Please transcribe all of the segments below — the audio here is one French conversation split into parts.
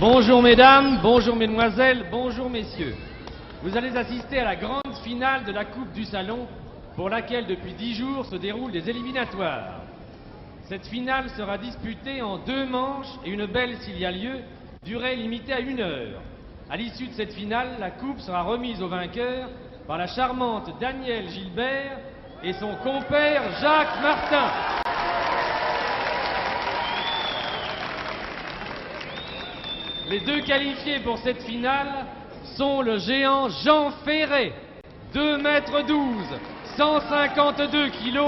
Bonjour mesdames, bonjour mesdemoiselles, bonjour messieurs. Vous allez assister à la grande finale de la Coupe du Salon, pour laquelle depuis 10 jours se déroulent des éliminatoires. Cette finale sera disputée en 2 manches et une belle s'il y a lieu, durée limitée à 1 heure. À l'issue de cette finale, la coupe sera remise au vainqueur par la charmante Danielle Gilbert et son compère Jacques Martin. Les 2 qualifiés pour cette finale sont le géant Jean Ferré, 2,12 m, 152 kg,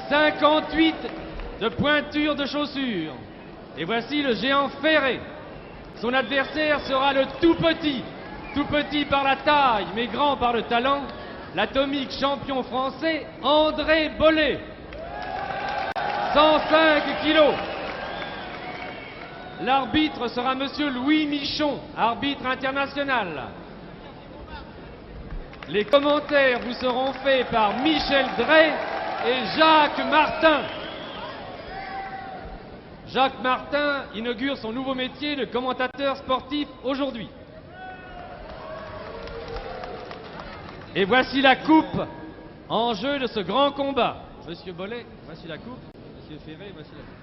58 de pointure de chaussures. Et voici le géant Ferré. Son adversaire sera le tout petit par la taille, mais grand par le talent, l'atomique champion français André Bollet, 105 kg. L'arbitre sera monsieur Louis Michon, arbitre international. Les commentaires vous seront faits par Michel Drey et Jacques Martin. Jacques Martin inaugure son nouveau métier de commentateur sportif aujourd'hui. Et voici la coupe en jeu de ce grand combat. Monsieur Bollet, voici la coupe. Monsieur Ferré, voici la coupe.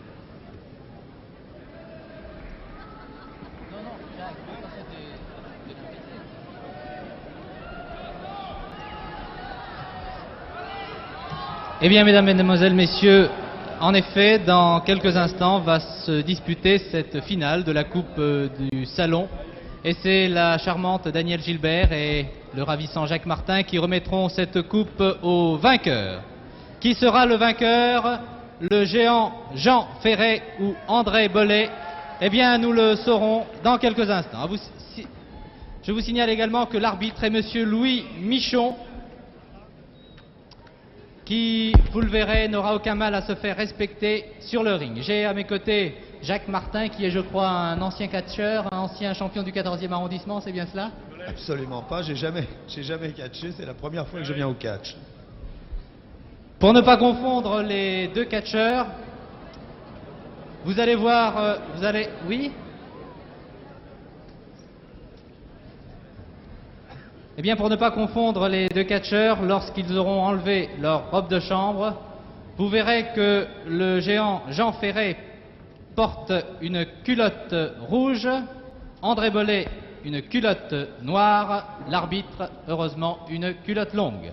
Eh bien, mesdames, mesdemoiselles, messieurs, en effet, dans quelques instants va se disputer cette finale de la Coupe du Salon. Et c'est la charmante Danielle Gilbert et le ravissant Jacques Martin qui remettront cette coupe au vainqueur. Qui sera le vainqueur? Le géant Jean Ferré ou André Bollet? Eh bien, nous le saurons dans quelques instants. Je vous signale également que l'arbitre est monsieur Louis Michon, qui, vous le verrez, n'aura aucun mal à se faire respecter sur le ring. J'ai à mes côtés Jacques Martin, qui est, je crois, un ancien catcheur, un ancien champion du 14e arrondissement, c'est bien cela? Absolument pas, j'ai jamais catché, c'est la première fois que je viens au catch. Pour ne pas confondre les 2 catcheurs, vous allez voir, oui? Eh bien, pour ne pas confondre les 2 catcheurs, lorsqu'ils auront enlevé leur robe de chambre, vous verrez que le géant Jean Ferré porte une culotte rouge, André Bollet une culotte noire, l'arbitre, heureusement, une culotte longue.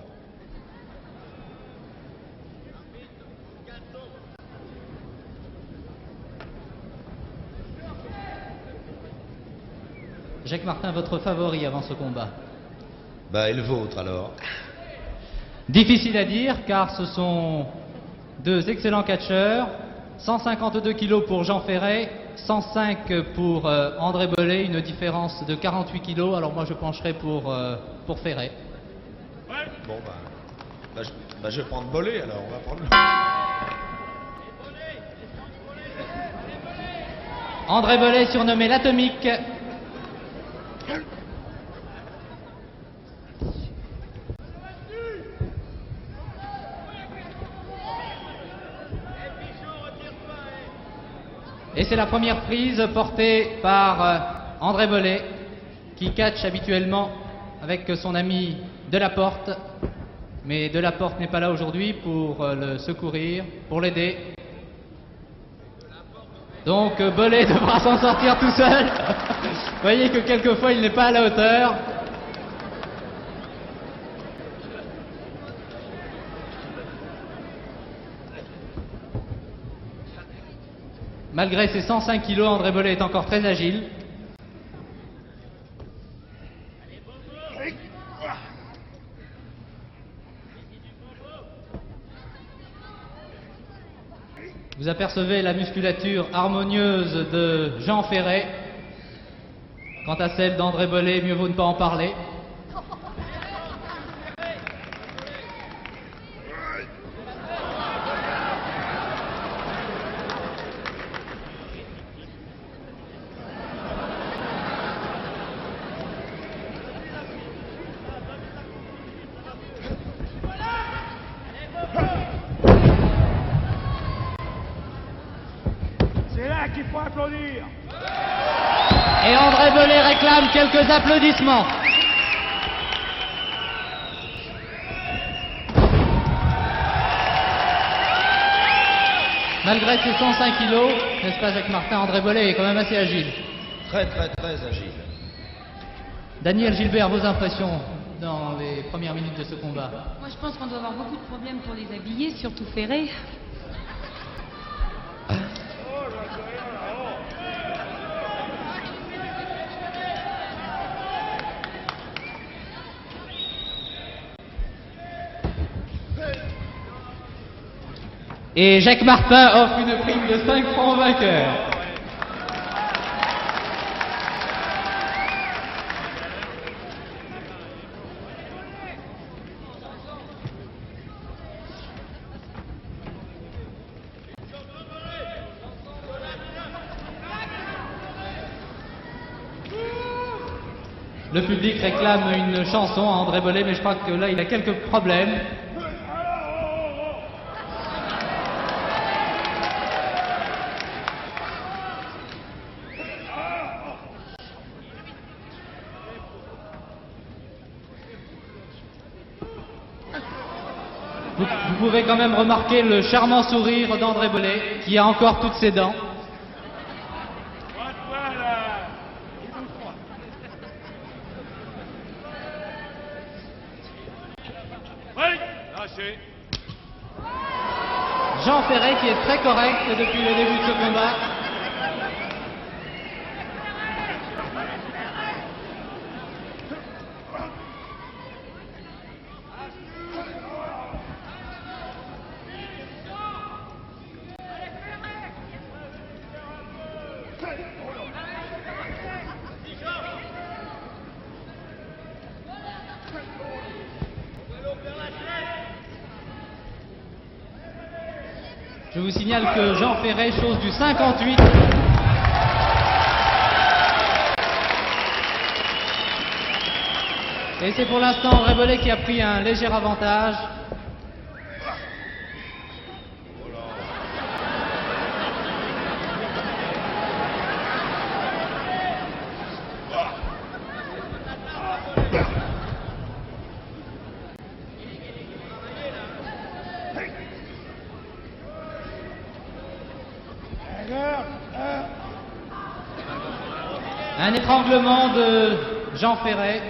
Jacques Martin, votre favori avant ce combat? Bah, et le vôtre alors? Difficile à dire car ce sont 2 excellents catcheurs. 152 kg pour Jean Ferré, 105 pour André Bollet, une différence de 48 kg. Alors moi je pencherai pour Ferré. Bon je vais prendre Bollet alors, on va prendre le... André Bollet surnommé l'Atomique. Et c'est la première prise portée par André Bollet, qui catch habituellement avec son ami Delaporte. Mais Delaporte n'est pas là aujourd'hui pour le secourir, pour l'aider. Donc Bollet devra s'en sortir tout seul. Vous voyez que quelquefois il n'est pas à la hauteur. Malgré ses 105 kg, André Bollet est encore très agile. Vous apercevez la musculature harmonieuse de Jean Ferré. Quant à celle d'André Bollet, mieux vaut ne pas en parler. C'est là qu'il faut applaudir. Et André Belay réclame quelques applaudissements. Malgré ses 105 kilos, n'est-ce pas Jacques Martin, André Belay est quand même assez agile. Très agile. Daniel Gilbert, vos impressions dans les premières minutes de ce combat? Moi, je pense qu'on doit avoir beaucoup de problèmes pour les habiller, surtout Ferré. Et Jacques Martin offre une prime de 5 francs au vainqueur. Le public réclame une chanson à André Belay, mais je crois que là, il a quelques problèmes. Vous pouvez quand même remarquer le charmant sourire d'André Belay, qui a encore toutes ses dents. Jean Ferré qui est très correct depuis le début de ce combat. Je vous signale que Jean Ferré chose du 58. Et c'est pour l'instant André Belay qui a pris un léger avantage. Un étranglement de Jean Ferré.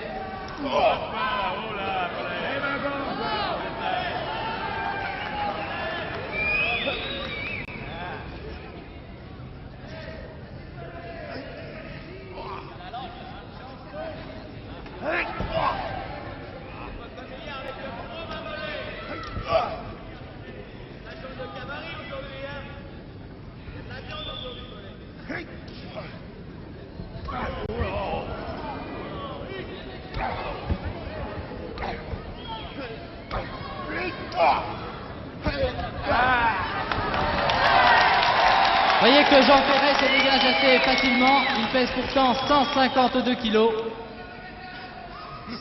Vous voyez que Jean Ferré se dégage assez facilement. Il pèse pourtant 152 kilos.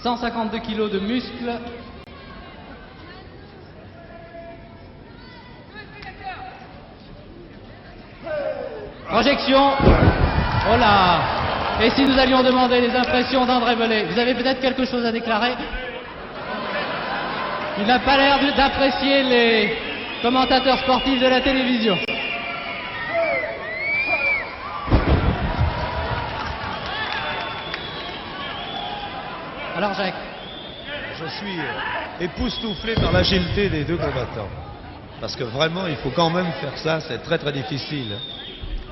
152 kilos de muscles. Projection. Oh là. Et si nous allions demander les impressions d'André Belay? Vous avez peut-être quelque chose à déclarer? Il n'a pas l'air d'apprécier les commentateurs sportifs de la télévision. Alors Jacques? Je suis époustouflé par l'agilité des deux combattants. Parce que vraiment, il faut quand même faire ça, c'est très difficile.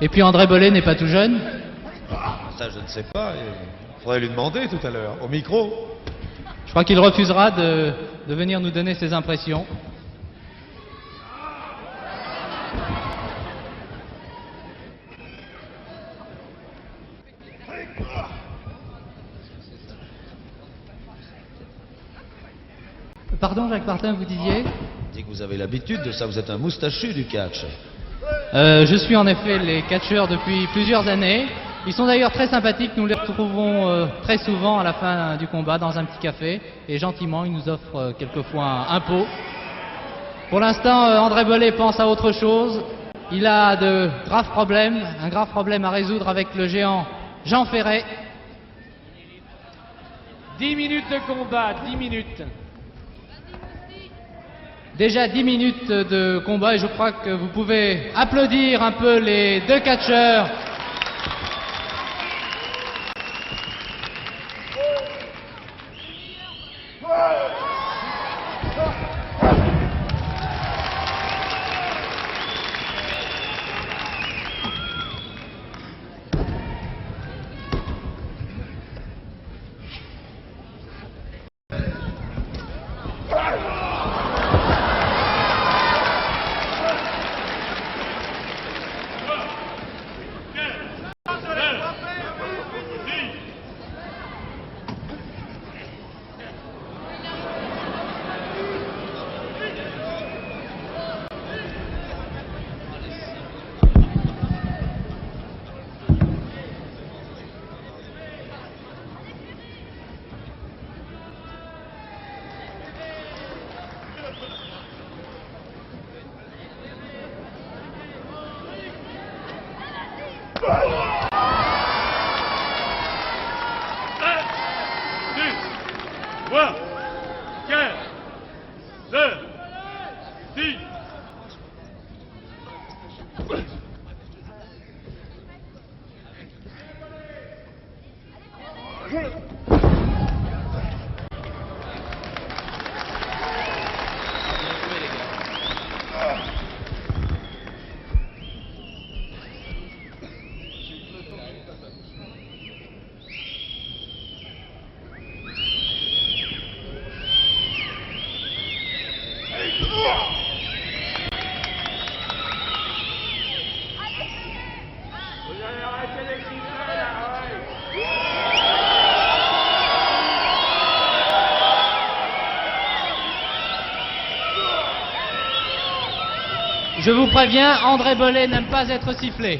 Et puis André Belay n'est pas tout jeune? Ça, je ne sais pas. Il faudrait lui demander tout à l'heure, au micro. Je crois qu'il refusera de venir nous donner ses impressions. Pardon Jacques Martin, vous disiez? Je dis que vous avez l'habitude de ça, vous êtes un moustachu du catch. Je suis en effet les catcheurs depuis plusieurs années. Ils sont d'ailleurs très sympathiques, nous les retrouvons très souvent à la fin du combat dans un petit café et gentiment ils nous offrent quelquefois un pot. Pour l'instant, André Belay pense à autre chose. Il a de graves problèmes, un grave problème à résoudre avec le géant Jean Ferret. 10 minutes de combat, 10 minutes. Déjà 10 minutes de combat et je crois que vous pouvez applaudir un peu les deux catcheurs. Je vous préviens, André Bellet n'aime pas être sifflé.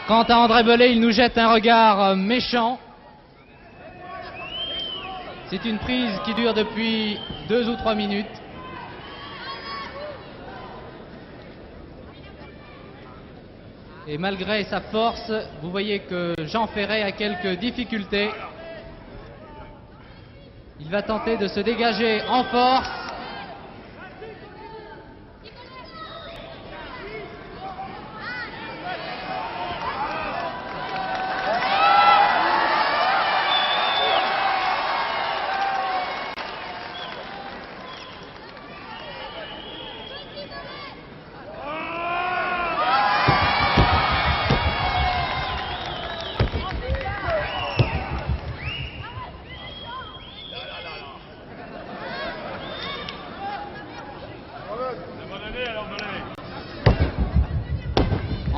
Quant à André Bellet, il nous jette un regard méchant. C'est une prise qui dure depuis 2 ou 3 minutes. Et malgré sa force, vous voyez que Jean Ferret a quelques difficultés. Il va tenter de se dégager en force.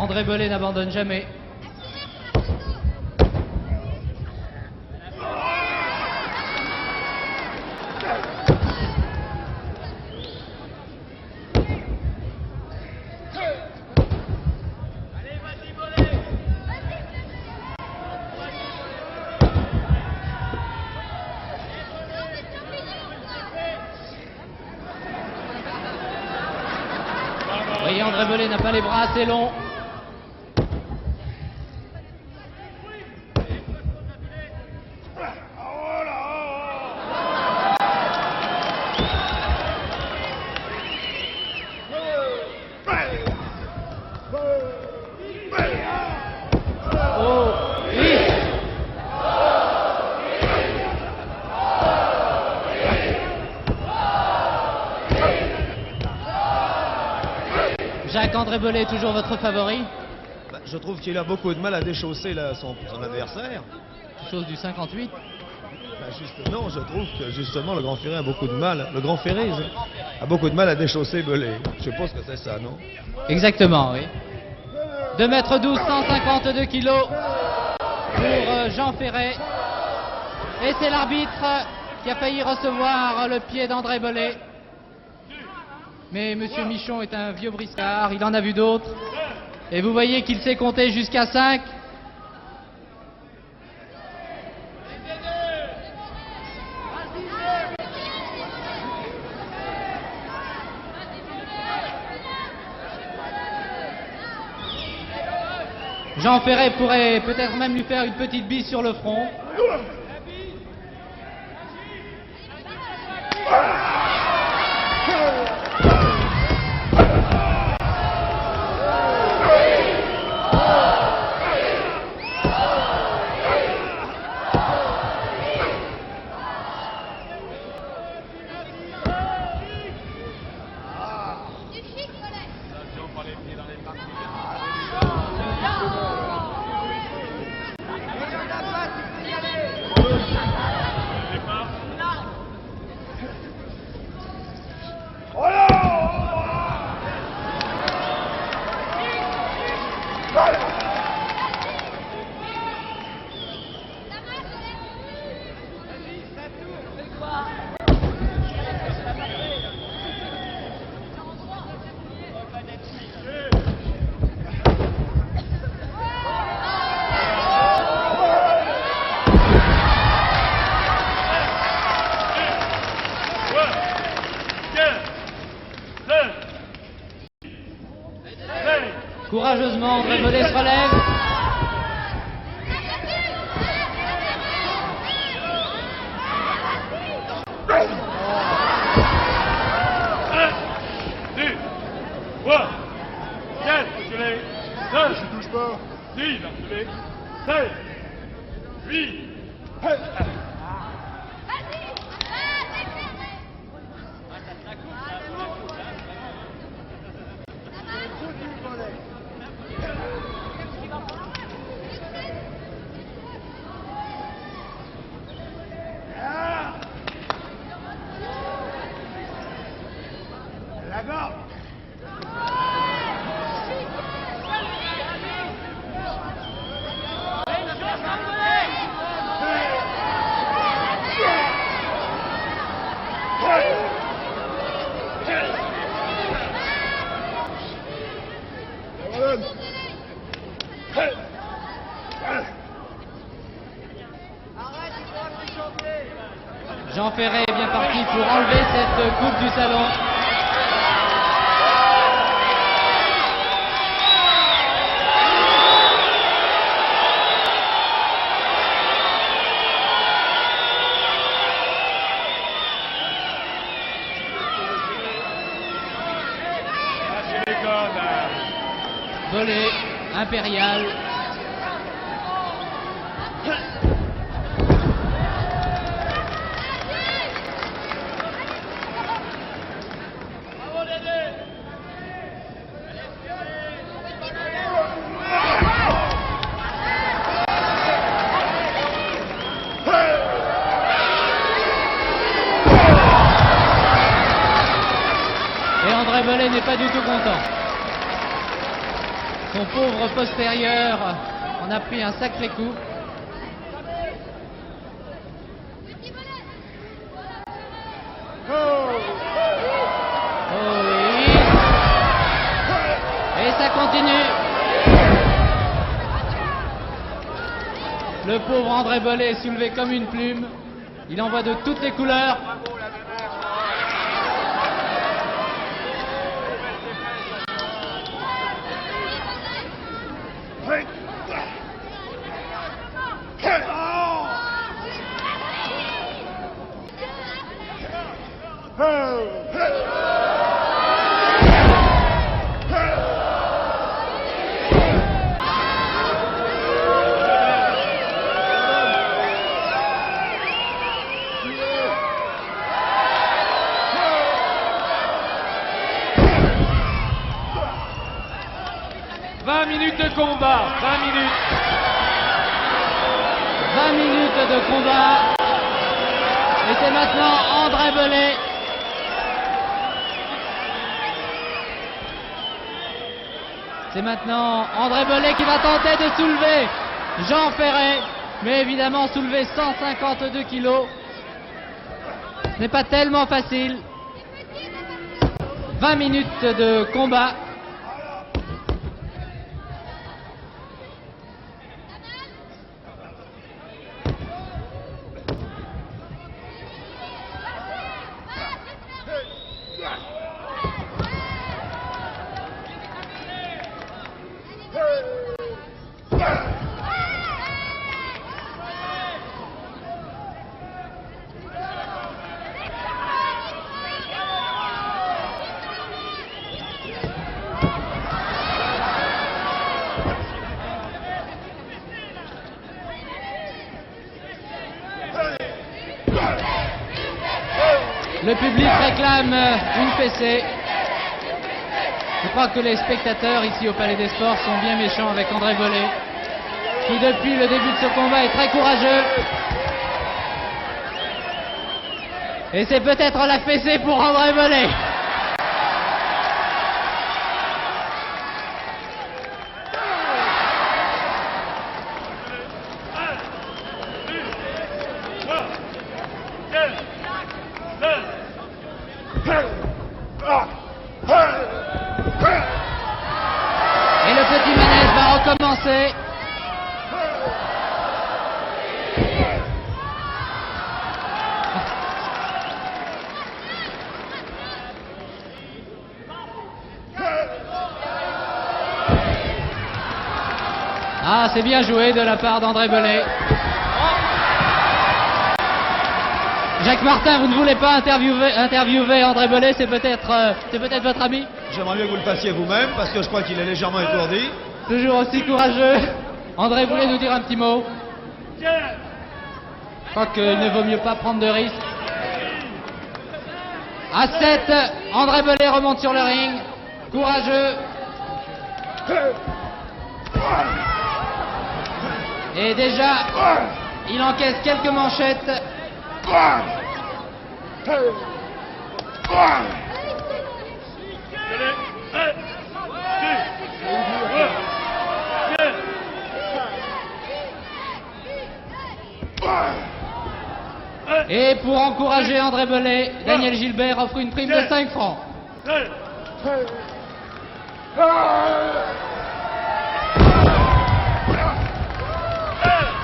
André Bellet n'abandonne jamais. Vous voyez, André Bellet n'a pas les bras assez longs. Jacques, André Bellet est toujours votre favori? Je trouve qu'il a beaucoup de mal à déchausser son adversaire. Chose du 58. Non, je trouve que justement le Grand Ferré a beaucoup de mal. Le Grand Ferré a beaucoup de mal à déchausser Belay. Je suppose que c'est ça, non? Exactement, oui. 2m12, 152 kilos pour Jean Ferré. Et c'est l'arbitre qui a failli recevoir le pied d'André Belay. Mais Monsieur Michon est un vieux briscard, il en a vu d'autres. Et vous voyez qu'il sait compter jusqu'à 5. Jean Ferré pourrait peut-être même lui faire une petite bise sur le front. Courageusement, André Belay se relève. Je touche pas. 10, 16, 8. Jean Ferré est bien parti pour enlever cette coupe du salon. Belay, Impérial. Et André Belay n'est pas du tout content. Son pauvre postérieur en a pris un sacré coup. Oh oui. Et ça continue. Le pauvre André Belay est soulevé comme une plume. Il en voit de toutes les couleurs. de combat, 20 minutes. 20 minutes de combat. Et c'est maintenant André Belay. C'est maintenant André Belay qui va tenter de soulever Jean Ferret. Mais évidemment, soulever 152 kilos, ce n'est pas tellement facile. 20 minutes de combat. Le public réclame une fessée. Je crois que les spectateurs ici au Palais des Sports sont bien méchants avec André Belay, qui depuis le début de ce combat est très courageux. Et c'est peut-être la fessée pour André Belay. Et le petit manège va recommencer. Ah, c'est bien joué de la part d'André Belay. Jacques Martin, vous ne voulez pas interviewer André Belay, c'est peut-être votre ami? J'aimerais mieux que vous le fassiez vous-même, parce que je crois qu'il est légèrement étourdi. Toujours aussi courageux. André, voulez nous dire un petit mot? Je crois qu'il ne vaut mieux pas prendre de risques. À 7, André Belay remonte sur le ring. Courageux. Et déjà, il encaisse quelques manchettes. Et pour encourager André Belay, Daniel Gilbert offre une prime de 5 francs.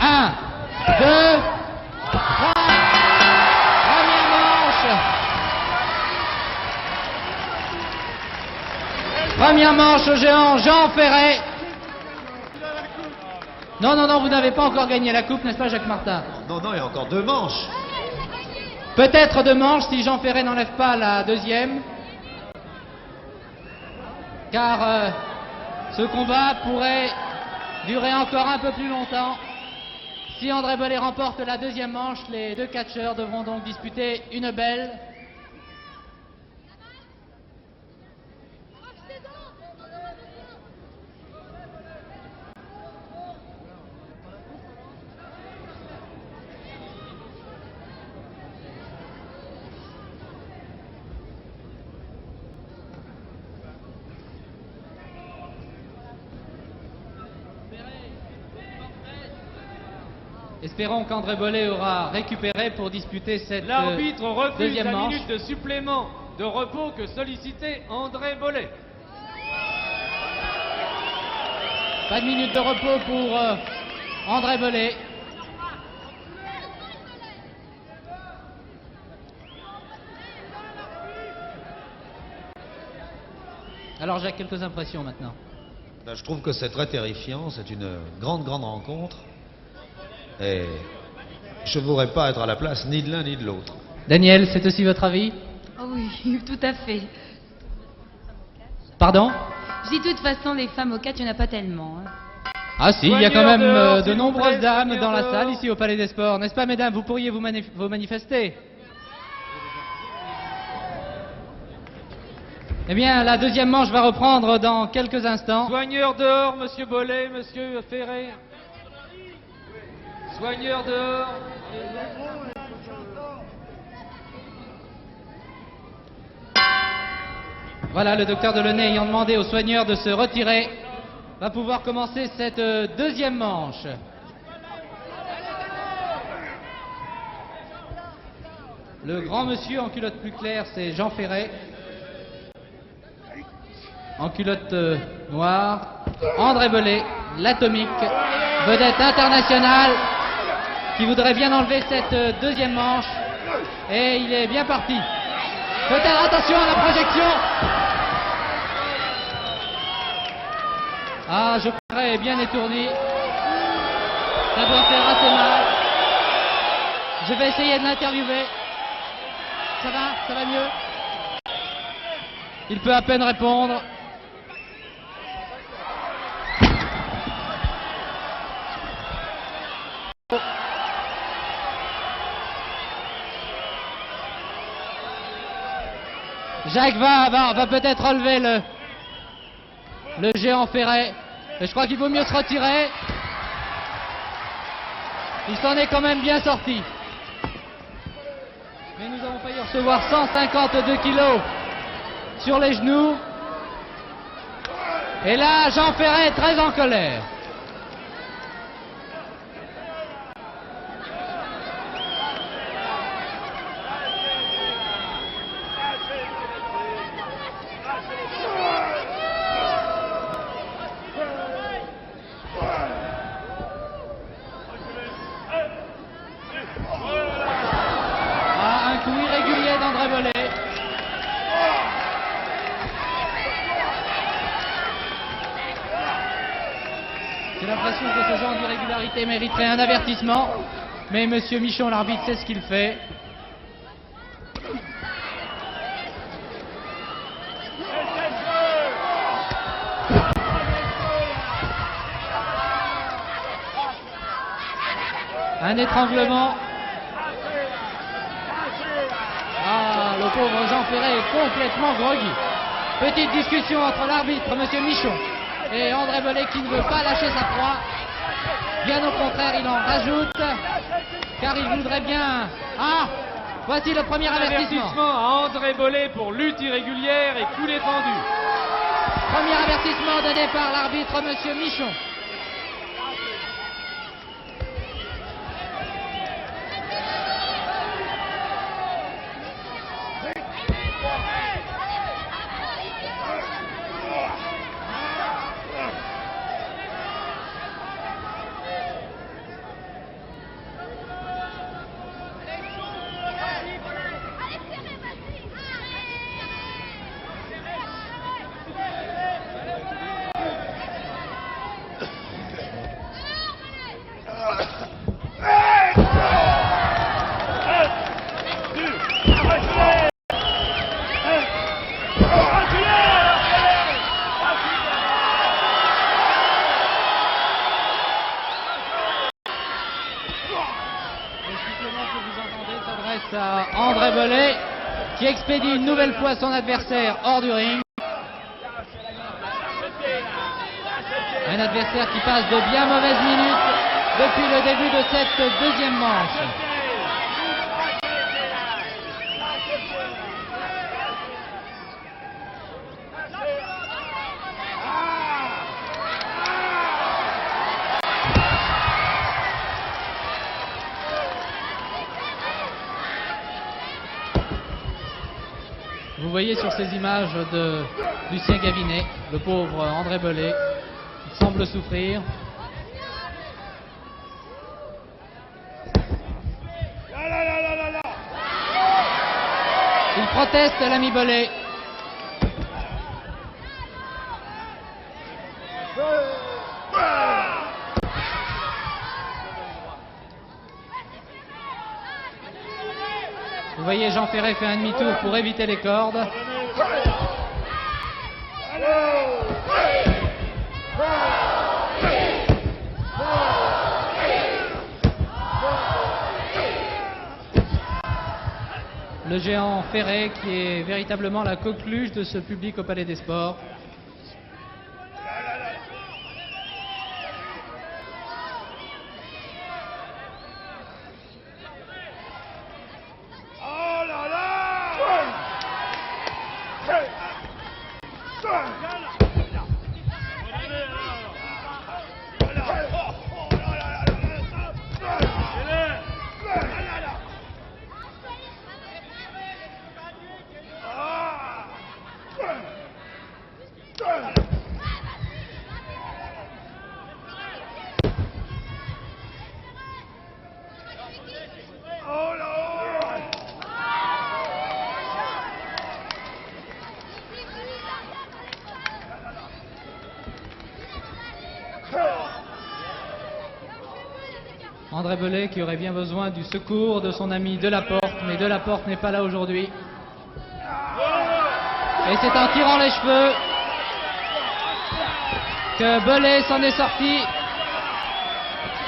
1, 2, 3. Première manche. Première manche au géant Jean Ferret. Non, non, non, vous n'avez pas encore gagné la coupe, n'est-ce pas Jacques Martin? Non, non, il y a encore 2 manches. Peut-être 2 manches si Jean Ferret n'enlève pas la deuxième. Car ce combat pourrait durer encore un peu plus longtemps. Si André Belay remporte la deuxième manche, les 2 catcheurs devront donc disputer une belle. Espérons qu'André Belay aura récupéré pour disputer cette L'arbitre refuse deuxième la manche. minute de supplément de repos que sollicitait André Belay. Pas de minute de repos pour André Belay. Alors Jacques, quelques impressions maintenant. Ben, je trouve que c'est très terrifiant, c'est une grande rencontre. Et je ne voudrais pas être à la place ni de l'un ni de l'autre. Daniel, c'est aussi votre avis? Oh oui, tout à fait. Pardon? Je dis de toute façon, les femmes au catch, il n'y en a pas tellement. Hein. Ah si, il y a quand Soigneur même dehors, de s'il vous nombreuses plaît, dames soigneur dans la dehors. salle ici au Palais des Sports. N'est-ce pas mesdames? Vous pourriez vous manifester. Eh bien, la deuxième manche va reprendre dans quelques instants. Soigneur dehors, monsieur Bollet, monsieur Ferré. Soigneur dehors. Voilà, le docteur Delaunay ayant demandé aux soigneurs de se retirer, va pouvoir commencer cette deuxième manche. Le grand monsieur en culotte plus claire, c'est Jean Ferré. En culotte noire, André Bellet, l'atomique, vedette internationale, qui voudrait bien enlever cette deuxième manche. Et il est bien parti. Peut-être attention à la projection. Ah, je croirais bien étourdi. Ça doit faire assez mal. Je vais essayer de l'interviewer. Ça va mieux? Il peut à peine répondre. Jacques va peut-être relever le géant Ferré. Et je crois qu'il vaut mieux se retirer. Il s'en est quand même bien sorti. Mais nous avons failli recevoir 152 kilos sur les genoux. Et là, Jean Ferré est très en colère. J'ai l'impression que ce genre d'irrégularité mériterait un avertissement, mais monsieur Michon, l'arbitre, sait ce qu'il fait. Un étranglement. Ah, le pauvre Jean Ferré est complètement groggy. Petite discussion entre l'arbitre, monsieur Michon, et André Bellet qui ne veut pas lâcher sa proie. Bien au contraire, il en rajoute, car il voudrait bien... Ah, voici le premier avertissement. Avertissement à André Bollet pour lutte irrégulière et coup défendu. Premier avertissement donné par l'arbitre, monsieur Michon. À André Bellet qui expédie une nouvelle fois son adversaire hors du ring. Un adversaire qui passe de bien mauvaises minutes depuis le début de cette deuxième manche. Vous voyez sur ces images de Lucien Gavinet, le pauvre André Bellet, qui semble souffrir. Il proteste, l'ami Bellet. Vous voyez, Jean Ferré fait un demi-tour pour éviter les cordes. Le le géant Ferré qui est véritablement la coqueluche de ce public au Palais des Sports. André Bellet qui aurait bien besoin du secours de son ami Delaporte, mais Delaporte n'est pas là aujourd'hui. Et c'est en tirant les cheveux que Bellet s'en est sorti.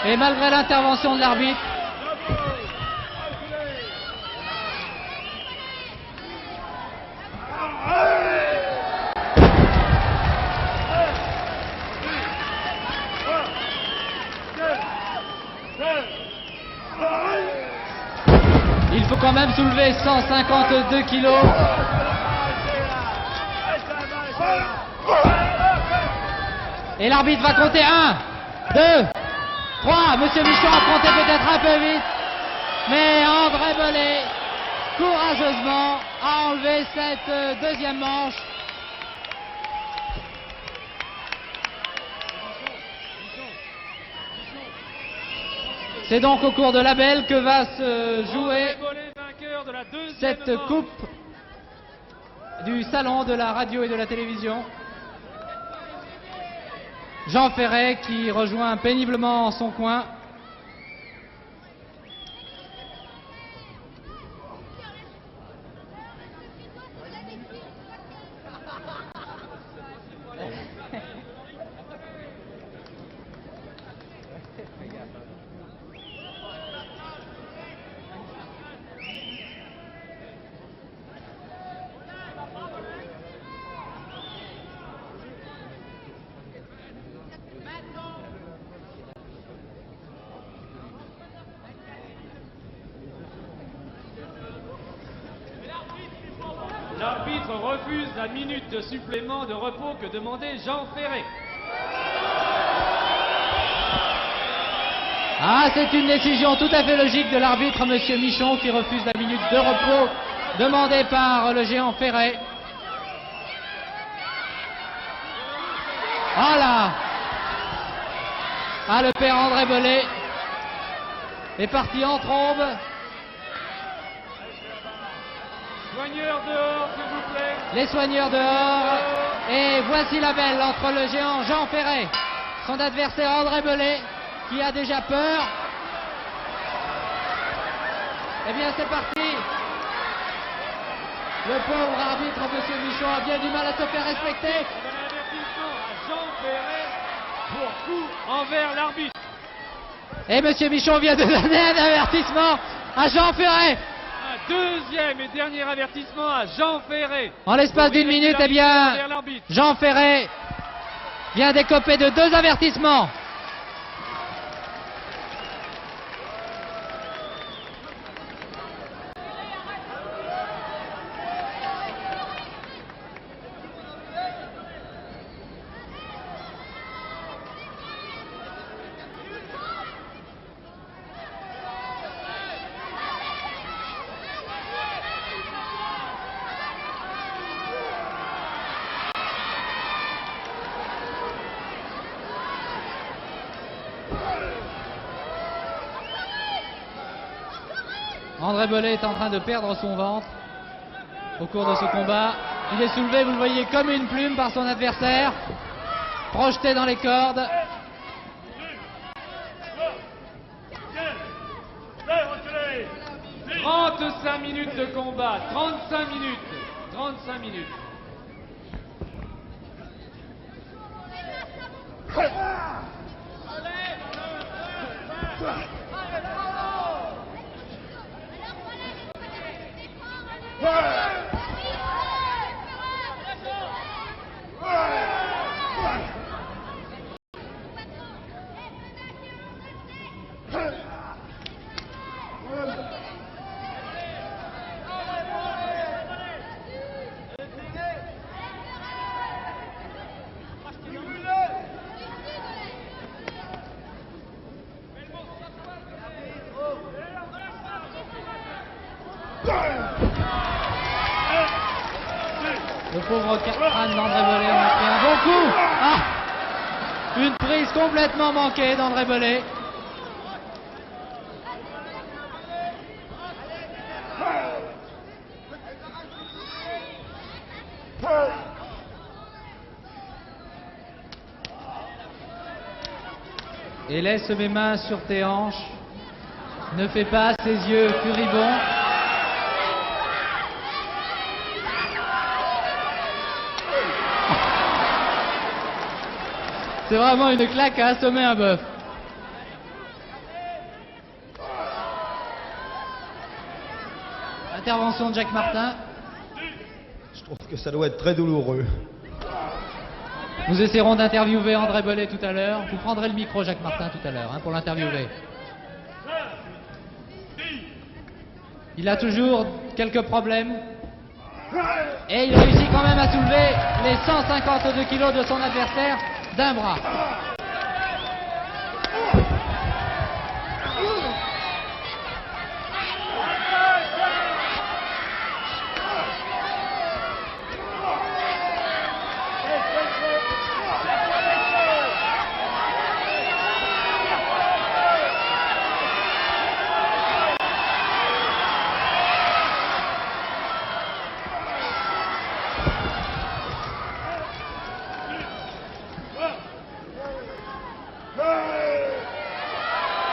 Et malgré l'intervention de l'arbitre, il faut quand même soulever 152 kilos. Et l'arbitre va compter 1, 2, 3. Monsieur Michon a compté peut-être un peu vite. Mais André Bellet, courageusement, a enlevé cette deuxième manche. C'est donc au cours de la belle que va se jouer cette coupe du salon de la radio et de la télévision. Jean Ferré qui rejoint péniblement son coin. L'arbitre refuse la minute de supplément de repos que demandait Jean Ferré. Ah, c'est une décision tout à fait logique de l'arbitre, monsieur Michon, qui refuse la minute de repos demandée par le géant Ferré. Ah là! Ah, le père André Bellet est parti en trombe. Soigneurs dehors, s'il vous plaît. Les soigneurs dehors. Et voici la belle entre le géant Jean Ferré, son adversaire André Bellet, qui a déjà peur. Eh bien, c'est parti. Le pauvre arbitre, monsieur Michon, a bien du mal à se faire respecter. Un avertissement à Jean Ferré pour coup envers l'arbitre. Et monsieur Michon vient de donner un avertissement à Jean Ferré. Un deuxième et dernier avertissement à Jean Ferré. En l'espace d'une minute, eh bien, Envers l'arbitre. Jean Ferré vient d'écoper de 2 avertissements. André Bellet est en train de perdre son ventre au cours de ce combat. Il est soulevé, vous le voyez, comme une plume par son adversaire, projeté dans les cordes. 35 minutes de combat, 35 minutes. 35 minutes. Le pauvre crâne d'André Bellet en a pris un bon coup. Ah, une prise complètement manquée d'André Bellet. Et laisse mes mains sur tes hanches. Ne fais pas ses yeux furibonds. C'est vraiment une claque à assommer un bœuf. Intervention de Jacques Martin. Je trouve que ça doit être très douloureux. Nous essaierons d'interviewer André Bellet tout à l'heure. Vous prendrez le micro, Jacques Martin, tout à l'heure, pour l'interviewer. Il a toujours quelques problèmes. Et il réussit quand même à soulever les 152 kilos de son adversaire d'un bras.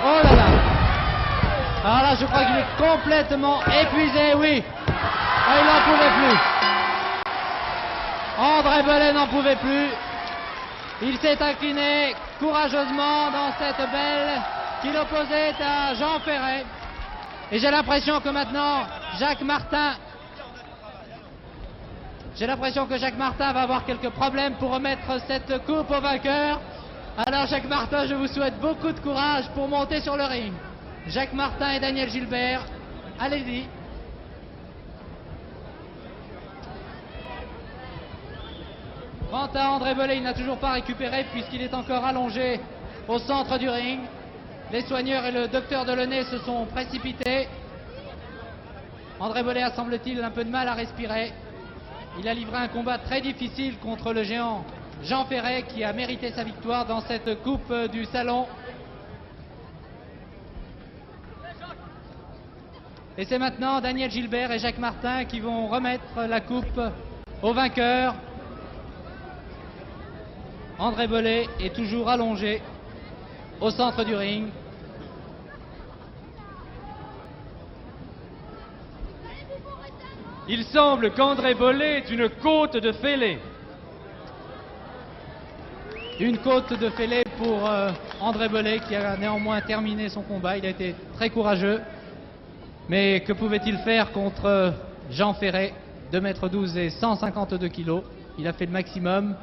Oh là là! Alors là, je crois qu'il est complètement épuisé, oui. Ah, il n'en pouvait plus. André Bellet n'en pouvait plus. Il s'est incliné courageusement dans cette belle qu'il opposait à Jean Ferret. Et j'ai l'impression que maintenant, Jacques Martin va avoir quelques problèmes pour remettre cette coupe au vainqueur. Alors Jacques Martin, je vous souhaite beaucoup de courage pour monter sur le ring. Jacques Martin et Daniel Gilbert, allez-y. Quant à André Bellet, il n'a toujours pas récupéré puisqu'il est encore allongé au centre du ring. Les soigneurs et le docteur Delaunay se sont précipités. André Bellet a, semble-t-il, un peu de mal à respirer. Il a livré un combat très difficile contre le géant Jean Ferret qui a mérité sa victoire dans cette coupe du salon. Et c'est maintenant Daniel Gilbert et Jacques Martin qui vont remettre la coupe au vainqueur. André Bellet est toujours allongé au centre du ring. Il semble qu'André Bellet est une côte de fêlée. Une côte de fêlée pour André Bellet qui a néanmoins terminé son combat. Il a été très courageux. Mais que pouvait-il faire contre Jean Ferret, 2,12 m et 152 kg? Il a fait le maximum.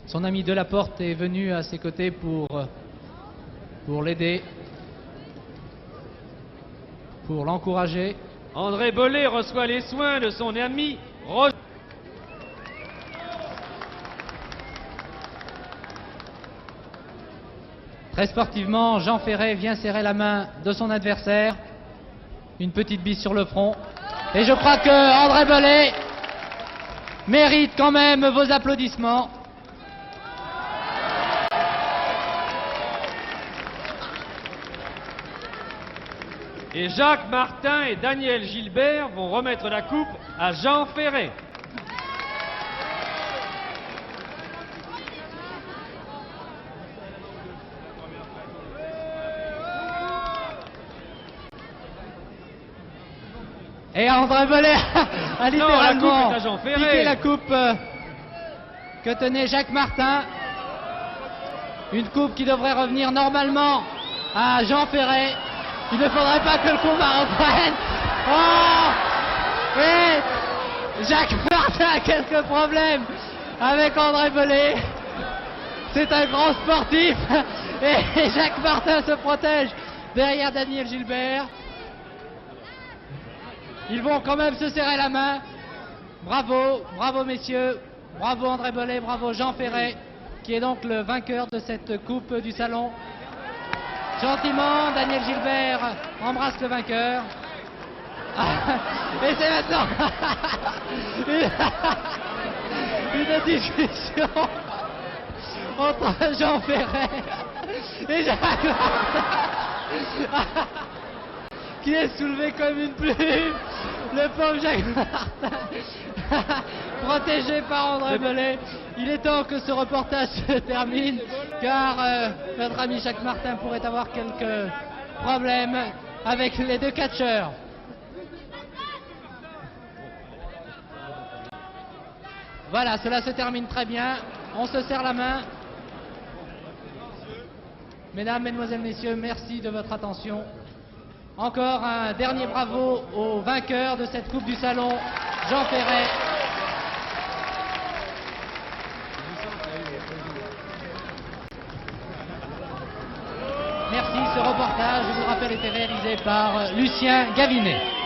Son ami Delaporte est venu à ses côtés pour l'aider, pour l'encourager. André Bellet reçoit les soins de son ami Roger. Très sportivement, Jean Ferret vient serrer la main de son adversaire. Une petite bise sur le front. Et je crois que André Bellet mérite quand même vos applaudissements. Et Jacques Martin et Daniel Gilbert vont remettre la coupe à Jean Ferret. Et André Bellet a littéralement la coupe est à Jean Ferret. piqué la coupe que tenait Jacques Martin. Une coupe qui devrait revenir normalement à Jean Ferret. Il ne faudrait pas que le combat reprenne. Oh! Et Jacques Martin a quelques problèmes avec André Bellet. C'est un grand sportif. Et Jacques Martin se protège derrière Daniel Gilbert. Ils vont quand même se serrer la main. Bravo, bravo messieurs. Bravo André Bellet, bravo Jean Ferret, qui est donc le vainqueur de cette coupe du salon. Gentiment, Daniel Gilbert embrasse le vainqueur. Et c'est maintenant une discussion entre Jean Ferret et Jacques Martin qui est soulevé comme une plume. Le pauvre Jacques Martin protégé par André Bellet. Il est temps que ce reportage se termine car notre ami Jacques Martin pourrait avoir quelques problèmes avec les deux catcheurs. Voilà, cela se termine très bien. On se serre la main. Mesdames, Mesdemoiselles, Messieurs, merci de votre attention. Encore un dernier bravo au vainqueur de cette Coupe du Salon, Jean Ferret. Merci, ce reportage, je vous le rappelle, était réalisé par Lucien Gavinet.